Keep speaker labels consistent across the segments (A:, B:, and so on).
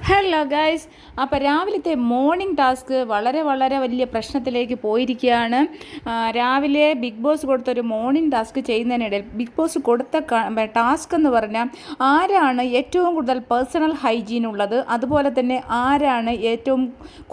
A: Hello guys. അപ്പോൾ രാവിലത്തെ morning task വളരെ വളരെ വലിയ പ്രശ്നത്തിലേക്ക് പോയിരിക്കുകയാണ്. രാവിലെ ബിഗ് ബോസ് കൊടുത്തൊരു മോർണിംഗ് ടാസ്ക് ചെയ്യുന്നതിനിടയിൽ ബിഗ് ബോസ് കൊടുത്ത ടാസ്ക് എന്ന് പറഞ്ഞാൽ ആരാണ് ഏറ്റവും കൂടുതൽ പേഴ്സണൽ ഹൈജീൻ ഉള്ളത്, അതുപോലെ തന്നെ ആരാണ് ഏറ്റവും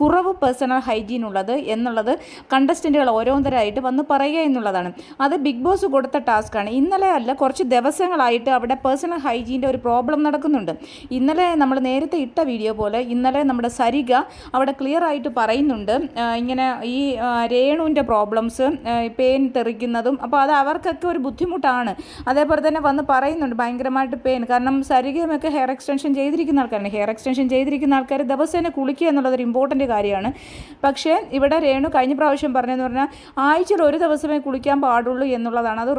A: കുറവ് പേഴ്സണൽ ഹൈജീൻ ഉള്ളത് എന്നുള്ളത് കണ്ടസ്റ്റൻറ്റുകൾ ഓരോരുത്തരായിട്ട് വന്ന് പറയുക എന്നുള്ളതാണ്. അത് ബിഗ് ബോസ് കൊടുത്ത ടാസ്ക്കാണ്. ഇന്നലെ അല്ല, കുറച്ച് ദിവസങ്ങളായിട്ട് അവിടെ പേഴ്സണൽ ഹൈജീൻ്റെ ഒരു പ്രോബ്ലം നടക്കുന്നുണ്ട്. ഇന്നലെ നമ്മൾ നേരത്തെ ഇട്ട വീഡിയോ പോലെ ഇന്നലെ നമ്മുടെ സരിക അവിടെ ക്ലിയർ ആയിട്ട് പറയുന്നുണ്ട്, ഇങ്ങനെ ഈ രേണുവിൻ്റെ പ്രോബ്ലംസ്, പെയിൻ തെറിക്കുന്നതും, അപ്പോൾ അത് അവർക്കൊക്കെ ഒരു ബുദ്ധിമുട്ടാണ്. അതേപോലെ തന്നെ വന്ന് പറയുന്നുണ്ട് ഭയങ്കരമായിട്ട് പെയിൻ. കാരണം സരികയുമൊക്കെ ഹെയർ എക്സ്റ്റൻഷൻ ചെയ്തിരിക്കുന്ന ആൾക്കാരാണ്. ഹെയർ എക്സ്റ്റൻഷൻ ചെയ്തിരിക്കുന്ന ആൾക്കാർ ദിവസേന കുളിക്കുക എന്നുള്ളതൊരു ഇമ്പോർട്ടൻ്റ് കാര്യമാണ്. പക്ഷേ ഇവിടെ രേണു കഴിഞ്ഞ പ്രാവശ്യം പറഞ്ഞതെന്ന് പറഞ്ഞാൽ ആഴ്ചയിൽ ഒരു ദിവസമേ കുളിക്കാൻ പാടുള്ളൂ എന്നുള്ളതാണ്. അത്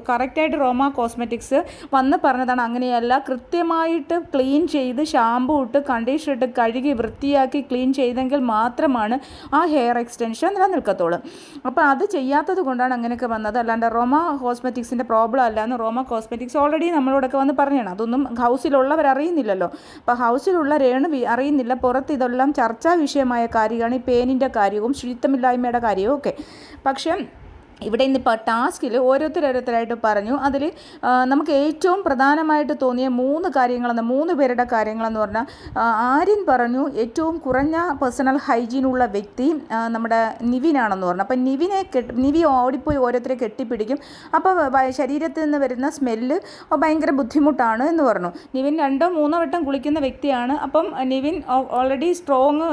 A: കറക്റ്റായിട്ട് റോമ കോസ്മെറ്റിക്സ് വന്ന് പറഞ്ഞതാണ്. അങ്ങനെയല്ല, കൃത്യമായിട്ട് ക്ലീൻ ചെയ്ത് ഷാമ്പു ഇട്ട് കണ്ടീഷണർ ഇട്ട് കഴുകി വൃത്തിയാക്കി ക്ലീൻ ചെയ്തെങ്കിൽ മാത്രമാണ് ആ ഹെയർ എക്സ്റ്റൻഷൻ നിലനിൽക്കത്തുള്ളൂ. അപ്പോൾ അത് ചെയ്യാത്തത് കൊണ്ടാണ് അങ്ങനെയൊക്കെ വന്നത്. അല്ലാണ്ട് റോമ കോസ്മെറ്റിക്സിൻ്റെ പ്രോബ്ലം അല്ലാന്ന് റോമ കോസ്മെറ്റിക്സ് ഓൾറെഡി നമ്മളോടൊക്കെ വന്ന് പറഞ്ഞതാണ്. അതൊന്നും ഹൗസിലുള്ളവർ അറിയുന്നില്ലല്ലോ. അപ്പോൾ ഹൗസിലുള്ള രേണു അറിയുന്നില്ല. പുറത്ത് ഇതെല്ലാം ചർച്ചാ വിഷയമായ കാര്യമാണ് ഈ പേനിൻ്റെ കാര്യവും ശുചിത്വമില്ലായ്മയുടെ കാര്യവും ഒക്കെ. പക്ഷേ ഇവിടെ ഇന്നിപ്പോൾ ടാസ്കിൽ ഓരോരുത്തരായിട്ട് പറഞ്ഞു. അതിൽ നമുക്ക് ഏറ്റവും പ്രധാനമായിട്ട് തോന്നിയ മൂന്ന് പേരുടെ കാര്യങ്ങളെന്ന് പറഞ്ഞാൽ, ആര്യൻ പറഞ്ഞു ഏറ്റവും കുറഞ്ഞ പേഴ്സണൽ ഹൈജീനുള്ള വ്യക്തി നമ്മുടെ നിവിനാണെന്ന് പറഞ്ഞു. അപ്പം നിവി ഓടിപ്പോയി ഓരോരുത്തരെ കെട്ടിപ്പിടിക്കും. അപ്പോൾ ശരീരത്തിൽ നിന്ന് വരുന്ന സ്മെല്ല് ഭയങ്കര ബുദ്ധിമുട്ടാണ് എന്ന് പറഞ്ഞു. നിവിൻ 2-3 വട്ടം കുളിക്കുന്ന വ്യക്തിയാണ്. അപ്പം നിവിൻ ഓൾറെഡി സ്ട്രോങ്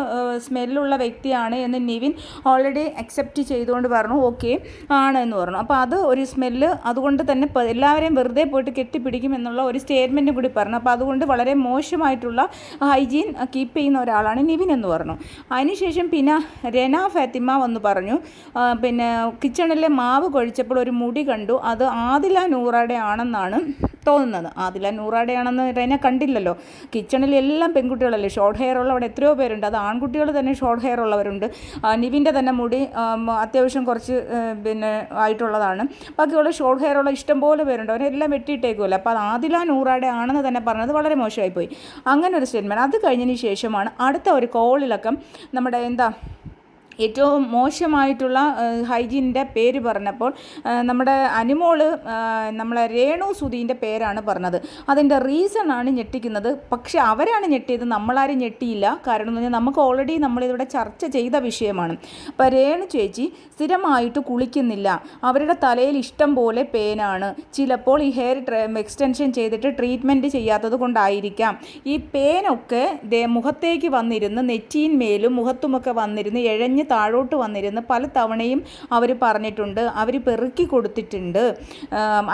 A: സ്മെല്ലുള്ള വ്യക്തിയാണ് എന്ന് നിവിൻ ഓൾറെഡി അക്സെപ്റ്റ് ചെയ്തുകൊണ്ട് പറഞ്ഞു ഓക്കെ ആണ് എന്ന് പറഞ്ഞു. അപ്പോൾ അത് ഒരു സ്മെല്ല്, അതുകൊണ്ട് തന്നെ എല്ലാവരെയും വെറുതെ പോയിട്ട് കെട്ടിപ്പിടിക്കും എന്നുള്ള ഒരു സ്റ്റേറ്റ്മെൻറ്റും കൂടി പറഞ്ഞു. അപ്പോൾ അതുകൊണ്ട് വളരെ മോശമായിട്ടുള്ള ഹൈജീൻ കീപ്പ് ചെയ്യുന്ന ഒരാളാണ് നിവിൻ എന്ന് പറഞ്ഞു. അതിനുശേഷം പിന്നെ രന ഫാത്തിമ വന്ന് പറഞ്ഞു, പിന്നെ കിച്ചണിലെ മാവ് കുഴച്ചപ്പോൾ ഒരു മുടി കണ്ടു, അത് ആദില നൂറയുടെ ആണെന്നാണ് തോന്നുന്നത്. ആദില നൂറയുടെ ആണെന്ന് രന കണ്ടില്ലല്ലോ. കിച്ചണിൽ എല്ലാം പെൺകുട്ടികളല്ലേ, ഷോർട്ട് ഹെയർ ഉള്ള അവിടെ എത്രയോ പേരുണ്ട്. അത് ആൺകുട്ടികൾ തന്നെ ഷോർട്ട് ഹെയർ ഉള്ളവരുണ്ട്. നിവിൻ്റെ തന്നെ മുടി അത്യാവശ്യം കുറച്ച് ആയിട്ടുള്ളതാണ്. ബാക്കിയുള്ള ഷോർട്ട് ഹെയർ ഉള്ള ഇഷ്ടംപോലെ പേരുണ്ട്. അവരെല്ലാം വെട്ടിയിട്ടേക്കുമല്ലോ. അപ്പോൾ അത് ആദില നൂറയുടെ ആണെന്ന് തന്നെ പറഞ്ഞത് വളരെ മോശമായിപ്പോയി. അങ്ങനെ ഒരു സ്റ്റേറ്റ്മെൻറ്റ്. അത് കഴിഞ്ഞതിന് ശേഷമാണ് അടുത്ത ഒരു കോളിലൊക്കെ നമ്മുടെ ഏറ്റവും മോശമായിട്ടുള്ള ഹൈജീനിൻ്റെ പേര് പറഞ്ഞപ്പോൾ നമ്മുടെ അനുമോള് നമ്മളെ രേണു സുധീൻ്റെ പേരാണ് പറഞ്ഞത്. അതിൻ്റെ റീസണാണ് ഞെട്ടിക്കുന്നത്. പക്ഷെ അവരാണ് ഞെട്ടിയത്, നമ്മളാരും ഞെട്ടിയില്ല. കാരണം എന്ന് പറഞ്ഞാൽ നമുക്ക് ഓൾറെഡി നമ്മളിവിടെ ചർച്ച ചെയ്ത വിഷയമാണ്. അപ്പോൾ രേണു ചേച്ചി സ്ഥിരമായിട്ട് കുളിക്കുന്നില്ല, അവരുടെ തലയിൽ ഇഷ്ടം പോലെ പേനാണ്. ചിലപ്പോൾ ഈ ഹെയർ എക്സ്റ്റൻഷൻ ചെയ്തിട്ട് ട്രീറ്റ്മെൻറ്റ് ചെയ്യാത്തത് കൊണ്ടായിരിക്കാം. ഈ പേനൊക്കെ മുഖത്തേക്ക് വന്നിരുന്ന് നെറ്റിയിന്മേലും മുഖത്തുമൊക്കെ വന്നിരുന്ന് എഴഞ്ഞ് താഴോട്ട് വന്നിരുന്ന് പല തവണയും അവർ പറഞ്ഞിട്ടുണ്ട്. അവർ പെറുക്കി കൊടുത്തിട്ടുണ്ട്,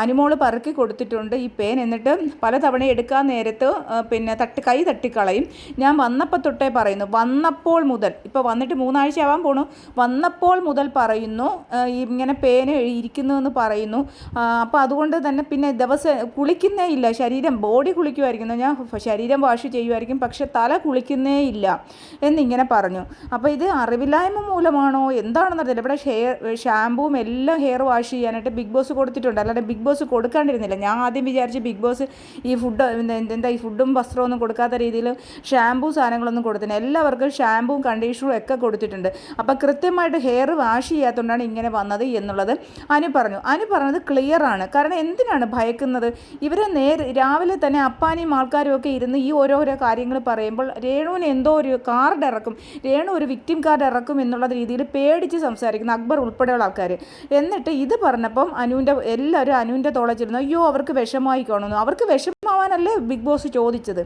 A: അനുമോള് പെറുക്കി കൊടുത്തിട്ടുണ്ട് ഈ പേൻ. എന്നിട്ട് പല തവണ എടുക്കാൻ നേരത്ത് പിന്നെ കൈ തട്ടിക്കളയും. ഞാൻ വന്നപ്പോൾ തൊട്ടേ പറയുന്നു, വന്നപ്പോൾ മുതൽ, ഇപ്പോൾ വന്നിട്ട് 3 ആഴ്ച ആവാൻ പോണു, വന്നപ്പോൾ മുതൽ പറയുന്നു ഇങ്ങനെ പേന് ഇരിക്കുന്നു എന്ന് പറയുന്നു. അപ്പോൾ അതുകൊണ്ട് തന്നെ പിന്നെ ദിവസം കുളിക്കുന്നേ ഇല്ല, ബോഡി കുളിക്കുമായിരിക്കുന്നു, ഞാൻ ശരീരം വാഷ് ചെയ്യുമായിരിക്കും, പക്ഷെ തല കുളിക്കുന്നേ ഇല്ല എന്നിങ്ങനെ പറഞ്ഞു. അപ്പോൾ ഇത് അറിവില്ലായ്മ മൂലമാണോ എന്താണെന്നറിയില്ല. ഇവിടെ ഷാമ്പൂവും എല്ലാം ഹെയർ വാഷ് ചെയ്യാനായിട്ട് ബിഗ് ബോസ് കൊടുത്തിട്ടുണ്ട്. അല്ലാതെ ബിഗ് ബോസ് കൊടുക്കാണ്ടിരുന്നില്ല. ഞാൻ ആദ്യം വിചാരിച്ച് ബിഗ് ബോസ് ഈ ഫുഡും വസ്ത്രമൊന്നും കൊടുക്കാത്ത രീതിയിൽ ഷാമ്പൂ സാധനങ്ങളൊന്നും കൊടുത്തില്ല. എല്ലാവർക്കും ഷാമ്പൂവും കണ്ടീഷണറും ഒക്കെ കൊടുത്തിട്ടുണ്ട്. അപ്പോൾ കൃത്യമായിട്ട് ഹെയർ വാഷ് ചെയ്യാത്തതുകൊണ്ടാണ് ഇങ്ങനെ വന്നത് എന്നുള്ളത് അനു പറഞ്ഞത് ക്ലിയറാണ്. കാരണം എന്തിനാണ് ഭയക്കുന്നത്? ഇവർ രാവിലെ തന്നെ അപ്പാനിയും ആൾക്കാരും ഒക്കെ ഇരുന്ന് ഈ ഓരോരോ കാര്യങ്ങൾ പറയുമ്പോൾ രേണുവിന് എന്തോ ഒരു കാർഡ് ഇറക്കും, രേണു ഒരു വിക്ടിം കാർഡ് ഇറക്കും എന്നുള്ള രീതിയിൽ പേടിച്ച് സംസാരിക്കുന്ന അക്ബർ ഉൾപ്പെടെയുള്ള ആൾക്കാർ. എന്നിട്ട് ഇത് പറഞ്ഞപ്പം എല്ലാവരും അനുവിൻ്റെ തോളച്ചിരുന്നു, അയ്യോ അവർക്ക് വിഷമമായി കാണുന്നു. അവർക്ക് വിഷമാവാനല്ലേ ബിഗ് ബോസ് ചോദിച്ചത്.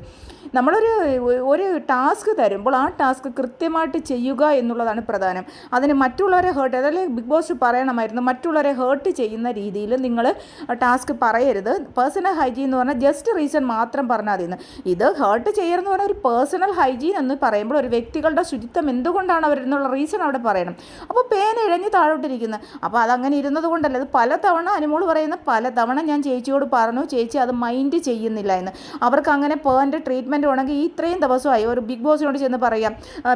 A: ഒരു ടാസ്ക് തരുമ്പോൾ ആ ടാസ്ക് കൃത്യമായിട്ട് ചെയ്യുക എന്നുള്ളതാണ് പ്രധാനം. അതിന് മറ്റുള്ളവരെ അതല്ലേ ബിഗ് ബോസ് പറയണമായിരുന്നു, മറ്റുള്ളവരെ ഹേർട്ട് ചെയ്യുന്ന രീതിയിൽ നിങ്ങൾ ടാസ്ക് പറയരുത്. പേഴ്സണൽ ഹൈജീൻ എന്ന് പറഞ്ഞാൽ ജസ്റ്റ് റീസൺ മാത്രം പറഞ്ഞാൽ മതി. ഇത് ഹേർട്ട് ചെയ്യണമെന്ന് പറഞ്ഞാൽ ഒരു പേഴ്സണൽ ഹൈജീൻ എന്ന് പറയുമ്പോൾ ഒരു വ്യക്തികളുടെ ശുചിത്വം എന്തുകൊണ്ടാണ് അവരെന്നുള്ള റീസൺ അവിടെ പറയണം. അപ്പോൾ പേന ഇഴഞ്ഞ് താഴോട്ടിരിക്കുന്നത്, അപ്പോൾ അതങ്ങനെ ഇരുന്നത് കൊണ്ടല്ല. അത് പലതവണ അനുമോള് പറയുന്ന പലതവണ ഞാൻ ചേച്ചിയോട് പറഞ്ഞു, ചേച്ചി അത് മൈൻഡ് ചെയ്യുന്നില്ല ചെയ്യുന്നില്ല എന്ന്. അവർക്ക് അങ്ങനെ പേൻ്റെ ട്രീറ്റ്മെൻറ്റ് വേണമെങ്കിൽ ഈ ഇത്രയും ദിവസമായി ഒരു ബിഗ് ബോസിനോട് ചെന്ന് പറയാം,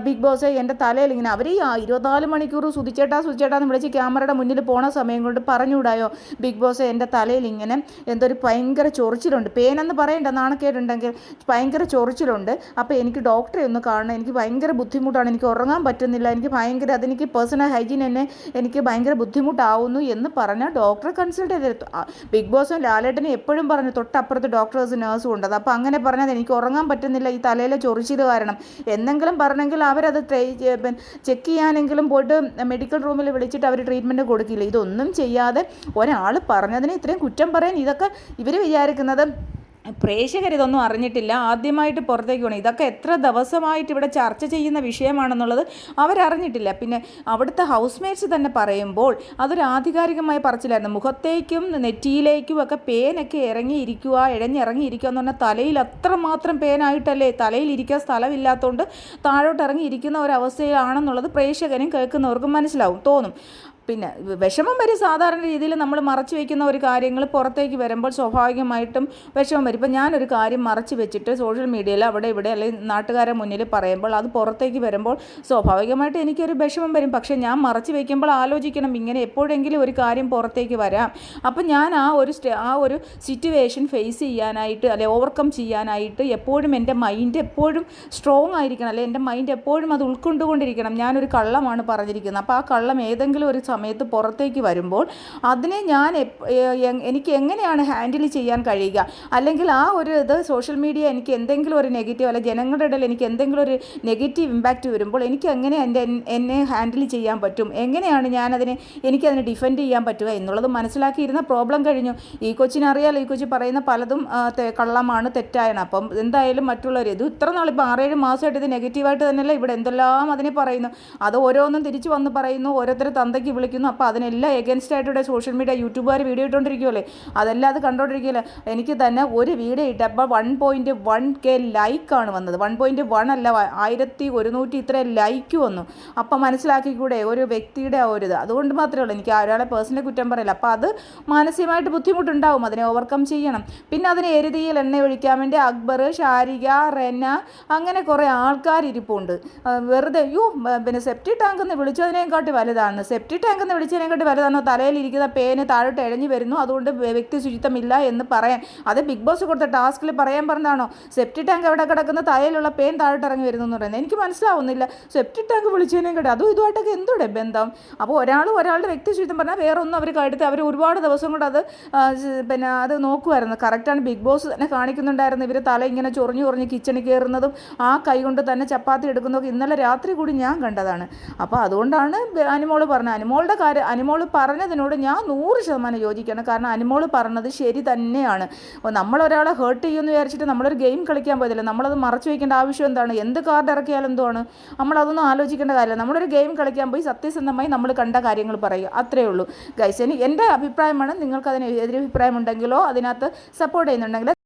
A: ബിഗ് ബോസ് എൻ്റെ തലയിൽ ഇങ്ങനെ അവർ ഈ 24 മണിക്കൂർ സുധിച്ചേട്ടാന്ന് വിളിച്ച് ക്യാമറയുടെ മുന്നിൽ പോണ സമയം കൊണ്ട് പറഞ്ഞുകൂടായോ, ബിഗ് ബോസ് എൻ്റെ തലയിൽ ഇങ്ങനെ എന്തൊരു ഭയങ്കര ചൊറിച്ചിലുണ്ട്, പേനെന്ന് പറയണ്ട നാണക്കേടുണ്ടെങ്കിൽ ഭയങ്കര ചൊറിച്ചിലുണ്ട്, അപ്പോൾ എനിക്ക് ഡോക്ടറെ ഒന്ന് കാണണം, എനിക്ക് ഭയങ്കര ബുദ്ധിമുട്ടാണ്, എനിക്ക് ഉറങ്ങാൻ പറ്റുന്നില്ല, എനിക്ക് ഭയങ്കര അതെനിക്ക് പേഴ്സണൽ ഹൈജീൻ എന്നെ എനിക്ക് ഭയങ്കര ബുദ്ധിമുട്ടാവുന്നു എന്ന് പറഞ്ഞാൽ ഡോക്ടറെ കൺസൾട്ട് ചെയ്ത്. ബിഗ് ബോസും ലാലേട്ടനും എപ്പോഴും പറഞ്ഞു തൊട്ടപ്പുറത്ത് ഡോക്ടേഴ്സും നേഴ്സും ഉണ്ട്, അപ്പോൾ അങ്ങനെ പറഞ്ഞാൽ എനിക്ക് ഉറങ്ങാൻ പറ്റുന്നില്ല ഈ തലയിലെ ചൊറിച്ചിൽ കാരണം എന്തെങ്കിലും പറഞ്ഞെങ്കിൽ അവരത് ചെക്ക് ചെയ്യാനെങ്കിലും പോയിട്ട് മെഡിക്കൽ റൂമിൽ വിളിച്ചിട്ട് അവർ ട്രീറ്റ്മെൻറ്റ് കൊടുക്കില്ല. ഇതൊന്നും ചെയ്യാതെ ഒരാൾ പറഞ്ഞതിന് ഇത്രയും കുറ്റം പറയാൻ ഇതൊക്കെ ഇവർ വിചാരിക്കുന്നത് പ്രേക്ഷകരിതൊന്നും അറിഞ്ഞിട്ടില്ല, ആദ്യമായിട്ട് പുറത്തേക്ക് വേണം. ഇതൊക്കെ എത്ര ദിവസമായിട്ട് ഇവിടെ ചർച്ച ചെയ്യുന്ന വിഷയമാണെന്നുള്ളത് അവരറിഞ്ഞിട്ടില്ല. പിന്നെ അവിടുത്തെ ഹൗസ് മേറ്റ്സ് തന്നെ പറയുമ്പോൾ അതൊരു ആധികാരികമായ പറച്ചിലായിരുന്നു. മുഖത്തേക്കും നെറ്റിയിലേക്കും ഒക്കെ പേനൊക്കെ ഇഴഞ്ഞിറങ്ങിയിരിക്കുക എന്ന് പറഞ്ഞാൽ തലയിൽ അത്രമാത്രം പേനായിട്ടല്ലേ, തലയിൽ ഇരിക്കാൻ സ്ഥലമില്ലാത്തതുകൊണ്ട് താഴോട്ട് ഇറങ്ങിയിരിക്കുന്ന ഒരവസ്ഥയിലാണെന്നുള്ളത് പ്രേക്ഷകനും കേൾക്കുന്നവർക്കും തോന്നും. പിന്നെ വിഷമം വരും. സാധാരണ രീതിയിൽ നമ്മൾ മറച്ചു വയ്ക്കുന്ന ഒരു കാര്യങ്ങൾ പുറത്തേക്ക് വരുമ്പോൾ സ്വാഭാവികമായിട്ടും വിഷമം വരും. ഇപ്പം ഞാനൊരു കാര്യം മറച്ചു വെച്ചിട്ട് സോഷ്യൽ മീഡിയയിൽ അവിടെ ഇവിടെ അല്ലെങ്കിൽ നാട്ടുകാരെ മുന്നിൽ പറയുമ്പോൾ അത് പുറത്തേക്ക് വരുമ്പോൾ സ്വാഭാവികമായിട്ട് എനിക്കൊരു വിഷമം വരും. പക്ഷേ ഞാൻ മറച്ചു വയ്ക്കുമ്പോൾ ആലോചിക്കണം, ഇങ്ങനെ എപ്പോഴെങ്കിലും ഒരു കാര്യം പുറത്തേക്ക് വരാം. അപ്പം ഞാൻ ആ ഒരു സിറ്റുവേഷൻ ഫേസ് ചെയ്യാനായിട്ട് അല്ലെ ഓവർകം ചെയ്യാനായിട്ട് എപ്പോഴും എൻ്റെ മൈൻഡ് എപ്പോഴും സ്ട്രോങ് ആയിരിക്കണം, അല്ലെ എൻ്റെ മൈൻഡ് എപ്പോഴും അത് ഉൾക്കൊണ്ടുകൊണ്ടിരിക്കണം. ഞാനൊരു കള്ളമാണ് പറഞ്ഞിരിക്കുന്നത്, അപ്പോൾ ആ കള്ളം ഏതെങ്കിലും ഒരു സമയത്ത് പുറത്തേക്ക് വരുമ്പോൾ അതിനെ ഞാൻ എനിക്ക് എങ്ങനെയാണ് ഹാൻഡിൽ ചെയ്യാൻ കഴിയുക, അല്ലെങ്കിൽ ആ ഒരു ഇത് സോഷ്യൽ മീഡിയ എനിക്ക് എന്തെങ്കിലും ഒരു നെഗറ്റീവ് അല്ലെ ജനങ്ങളുടെ ഇടയിൽ എനിക്ക് എന്തെങ്കിലും ഒരു നെഗറ്റീവ് ഇമ്പാക്റ്റ് വരുമ്പോൾ എനിക്ക് എങ്ങനെ എന്നെ ഹാൻഡിൽ ചെയ്യാൻ പറ്റും, എങ്ങനെയാണ് എനിക്കതിനെ ഡിഫെൻഡ് ചെയ്യാൻ പറ്റുക എന്നുള്ളത് മനസ്സിലാക്കിയിരുന്ന പ്രോബ്ലം കഴിഞ്ഞു. ഈ കൊച്ചിനറിയാലോ, ഈ കൊച്ചി പറയുന്ന പലതും കള്ളമാണ്, തെറ്റായാണ്. അപ്പം എന്തായാലും മറ്റുള്ളവർ ഇത് ഇത്ര നാൾ ഇപ്പോൾ 6-7 മാസമായിട്ട് ഇത് നെഗറ്റീവായിട്ട് തന്നെയല്ല ഇവിടെ എന്തെല്ലാം അതിനെ പറയുന്നു, അത് ഓരോന്നും തിരിച്ചു വന്ന് പറയുന്നു, ഓരോരുത്തർ തന്തയ്ക്ക് വിളിക്കുന്നു. അപ്പോൾ അതിനെല്ലാം എഗൻസ്റ്റ് ആയിട്ട് ഇവിടെ സോഷ്യൽ മീഡിയ യൂട്യൂബുകാർ വീഡിയോ ഇട്ടുകൊണ്ടിരിക്കുമല്ലേ, അതെല്ലാം അത് കണ്ടുകൊണ്ടിരിക്കുകയല്ലേ. എനിക്ക് തന്നെ ഒരു വീഡിയോ ഇട്ടപ്പോൾ 1.1K ലൈക്കാണ് വന്നത്, 1.1 അല്ല 1100 ഇത്രയും ലൈക്ക് വന്നു. അപ്പം മനസ്സിലാക്കിക്കൂടെ ഒരു വ്യക്തിയുടെ ആ ഒരു ഇത്. അതുകൊണ്ട് മാത്രമേ ഉള്ളൂ, എനിക്ക് ഒരാളെ പേഴ്സണലി കുറ്റം പറയില്ല. അപ്പോൾ അത് മാനസികമായിട്ട് ബുദ്ധിമുട്ടുണ്ടാവും, അതിനെ ഓവർകം ചെയ്യണം. പിന്നെ അതിന് എരുതിയിൽ എണ്ണ ഒഴിക്കാൻ വേണ്ടി അക്ബർ, ഷാരിക, റെന അങ്ങനെ കുറേ ആൾക്കാരിരിപ്പുണ്ട്. വെറുതെ പിന്നെ സെപ്റ്റി ടാങ്ക് എന്ന് വിളിച്ചതിനേക്കാട്ടി വലുതാണ്, സെപ്റ്റി ടാങ്ക് എന്ന് വിളിച്ചതിനെക്കാട്ടി വലുതാണോ തലയിലിരിക്കുന്ന പേന് താഴോട്ട് ഇഴഞ്ഞു വരുന്നു, അതുകൊണ്ട് വ്യക്തി ശുചിത്വമില്ല എന്ന് പറയാൻ. അത് ബിഗ് ബോസ് കൊടുത്ത ടാസ്കിൽ പറയാൻ പറഞ്ഞതാണോ സെപ്റ്റി ടാങ്ക് എവിടെ കിടക്കുന്ന തലയിലുള്ള പേൻ താഴോട്ട് ഇറങ്ങി വരുന്നു എന്ന് പറയുന്നത്? എനിക്ക് മനസ്സിലാവുന്നില്ല. സെപ്റ്റി ടാങ്ക് വിളിച്ചതിനെക്കാട്ടി അതും ഇതുമായിട്ടൊക്കെ എന്തോടെ ബന്ധം? അപ്പോൾ ഒരാളുടെ വ്യക്തി ശുചിത്വം പറഞ്ഞാൽ വേറെ ഒന്നും അവർ കടുത്ത് അവർ ഒരുപാട് ദിവസം കൊണ്ട് പിന്നെ അത് നോക്കുമായിരുന്നു. കറക്റ്റാണ്, ബിഗ് ബോസ് തന്നെ കാണിക്കുന്നുണ്ടായിരുന്നു ഇവർ തല ഇങ്ങനെ ചൊറിഞ്ഞ് കിച്ചണിൽ കയറുന്നതും ആ കൈ കൊണ്ട് തന്നെ ചപ്പാത്തി എടുക്കുന്നതൊക്കെ ഇന്നലെ രാത്രി കൂടി ഞാൻ കണ്ടതാണ്. അപ്പോൾ അതുകൊണ്ടാണ് അനിമോൾ പറഞ്ഞത്. അനിമോൾ പറഞ്ഞതിനോട് ഞാൻ 100% യോജിക്കണം. കാരണം അനിമോൾ പറഞ്ഞത് ശരി തന്നെയാണ്. നമ്മളൊരാളെ ഹേർട്ട് ചെയ്യുമെന്ന് വിചാരിച്ചിട്ട് നമ്മളൊരു ഗെയിം കളിക്കാൻ പോയതില്ല. നമ്മളത് മറച്ചു വയ്ക്കേണ്ട ആവശ്യം എന്താണ്? എന്ത് കാർഡ് ഇറക്കിയാലും എന്തുവാണ്, നമ്മളതൊന്നും ആലോചിക്കേണ്ട കാര്യമില്ല. നമ്മളൊരു ഗെയിം കളിക്കാൻ പോയി സത്യസന്ധമായി നമ്മൾ കണ്ട കാര്യങ്ങൾ പറയുക, അത്രയേ ഉള്ളൂ ഗൈസ്. എൻ്റെ അഭിപ്രായമാണ്. നിങ്ങൾക്കതിന് എതിരഭിപ്രായം ഉണ്ടെങ്കിലോ അതിനകത്ത് സപ്പോർട്ട് ചെയ്യുന്നുണ്ടെങ്കിൽ